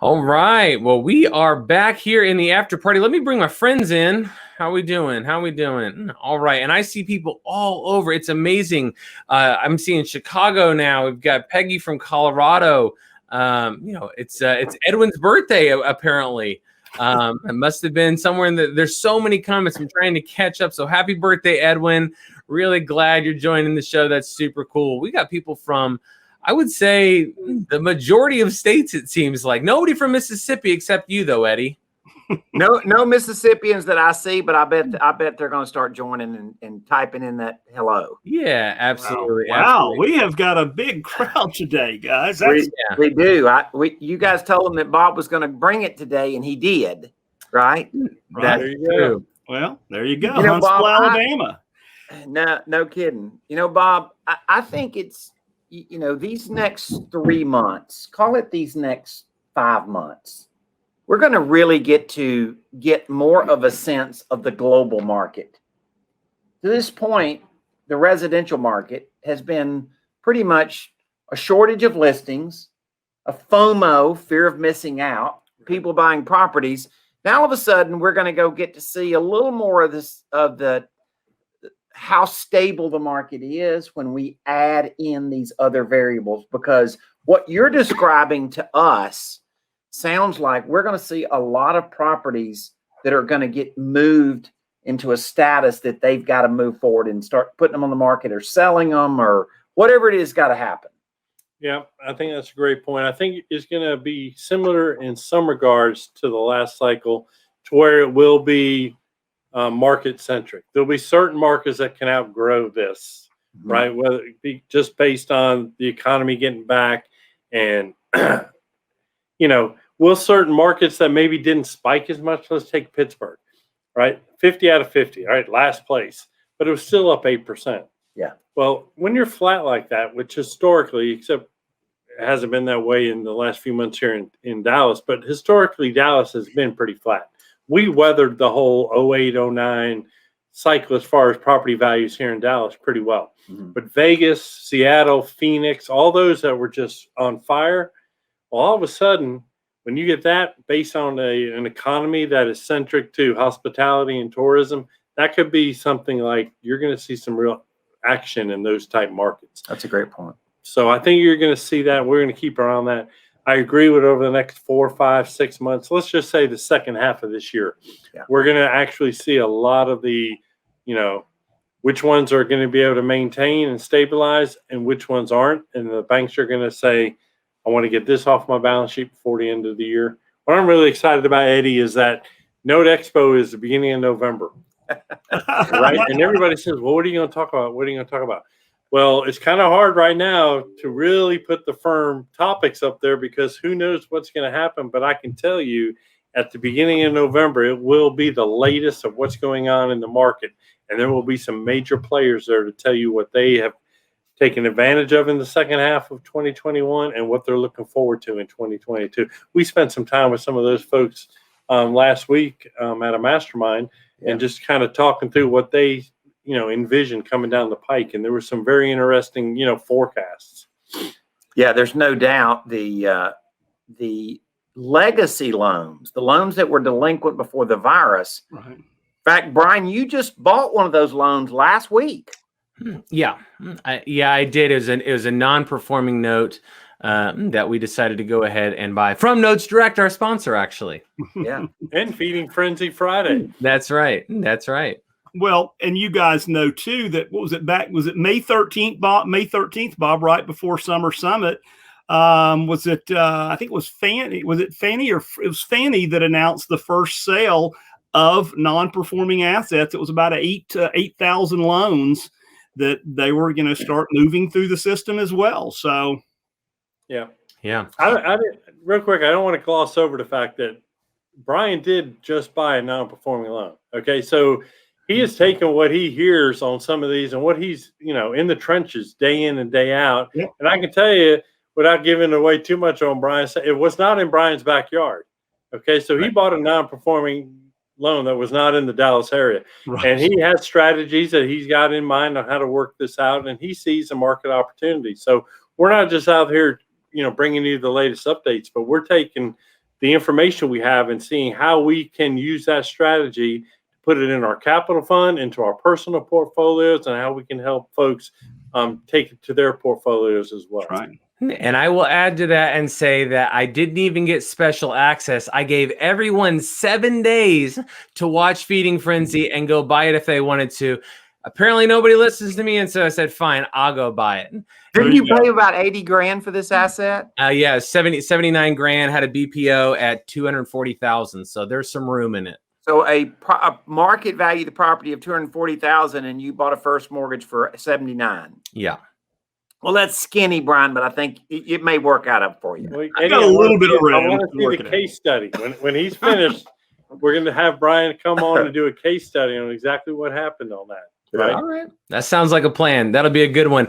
All right. Well, we are back here in the after party. Let me bring my friends in. How we doing? How we doing? All right. And I see people all over. It's amazing. I'm seeing Chicago now. We've got Peggy from Colorado. It's Edwin's birthday apparently. It must have been somewhere in the. There's so many comments. I'm trying to catch up. So happy birthday, Edwin! Really glad you're joining the show. That's super cool. We got people from, I would say, the majority of states, it seems like. Nobody from Mississippi except you, though, Eddie. No Mississippians that I see, but I bet they're going to start joining and typing in that hello. Yeah, absolutely. Wow, absolutely. we have got a big crowd today, guys. We do. You guys told him that Bob was going to bring it today, and he did, right? That's true. Well, there you go. Bob, Alabama. No kidding. Bob, I think it's, these next 3 months, call it these next 5 months, we're going to really get more of a sense of the global market. To this point, the residential market has been pretty much a shortage of listings, a FOMO, fear of missing out, people buying properties. Now all of a sudden we're going to go get to see a little more of this, of the how stable the market is when we add in these other variables, because what you're describing to us sounds like we're going to see a lot of properties that are going to get moved into a status that they've got to move forward and start putting them on the market or selling them or whatever it is got to happen. Yeah, I think that's a great point. I think it's going to be similar in some regards to the last cycle, to where it will be market centric. There'll be certain markets that can outgrow this, right? Whether it be just based on the economy getting back and, will certain markets that maybe didn't spike as much, let's take Pittsburgh, right? 50 out of 50, all right, last place, but it was still up 8%. Yeah. Well, when you're flat like that, which historically, except it hasn't been that way in the last few months here in Dallas, but historically Dallas has been pretty flat. We weathered the whole 08, 09 cycle as far as property values here in Dallas pretty well. But Vegas, Seattle, Phoenix, all those that were just on fire, well, all of a sudden, when you get that based on an economy that is centric to hospitality and tourism, that could be something like you're going to see some real action in those type markets. That's a great point. So I think you're going to see that. We're going to keep around that. I agree with over the next 4, 5, 6 months. Let's just say the second half of this year, we're going to actually see a lot of the, which ones are going to be able to maintain and stabilize and which ones aren't. And the banks are going to say, I want to get this off my balance sheet before the end of the year. What I'm really excited about, Eddie, is that Note Expo is the beginning of November, right? And everybody says, well, what are you going to talk about? What are you going to talk about? Well, it's kind of hard right now to really put the firm topics up there because who knows what's going to happen. But I can tell you at the beginning of November, it will be the latest of what's going on in the market. And there will be some major players there to tell you what they have taken advantage of in the second half of 2021 and what they're looking forward to in 2022. We spent some time with some of those folks last week at a mastermind and just kind of talking through what they envision coming down the pike. And there were some very interesting, forecasts. Yeah, there's no doubt the legacy loans, the loans that were delinquent before the virus. Right. In fact, Brian, you just bought one of those loans last week. Yeah, I did. It was a non-performing note that we decided to go ahead and buy from Notes Direct, our sponsor, actually. Yeah, and Feeding Frenzy Friday. That's right. That's right. Well, and you guys know too that was it May 13th, Bob? May 13th, Bob, right before Summer Summit. Was it? I think it was Fannie. Was it Fannie or it was Fannie that announced the first sale of non-performing assets? It was about 8,000 loans that they were going to start moving through the system as well. So, yeah. I real quick, I don't want to gloss over the fact that Brian did just buy a non-performing loan. Okay, so he has taken what he hears on some of these and what he's in the trenches day in and day out. Yep. And I can tell you, without giving away too much on Brian, it was not in Brian's backyard. Okay, so he bought a non-performing loan that was not in the Dallas area. Right. And he has strategies that he's got in mind on how to work this out, and he sees a market opportunity. So we're not just out here, bringing you the latest updates, but we're taking the information we have and seeing how we can use that strategy, put it in our capital fund, into our personal portfolios, and how we can help folks take it to their portfolios as well. Right. And I will add to that and say that I didn't even get special access. I gave everyone 7 days to watch Feeding Frenzy and go buy it if they wanted to. Apparently nobody listens to me, and so I said, fine, I'll go buy it. Didn't you pay about 80 grand for this asset? Yeah, 79 grand, had a BPO at 240,000. So there's some room in it. So a market value of the property of 240,000, and you bought a first mortgage for 79. Yeah. Well, that's skinny, Brian, but I think it may work out for you. Well, I got a little bit of I room want to to see work the it out. case study. When he's finished, we're going to have Brian come on and do a case study on exactly what happened on that. Right. All right. That sounds like a plan. That'll be a good one.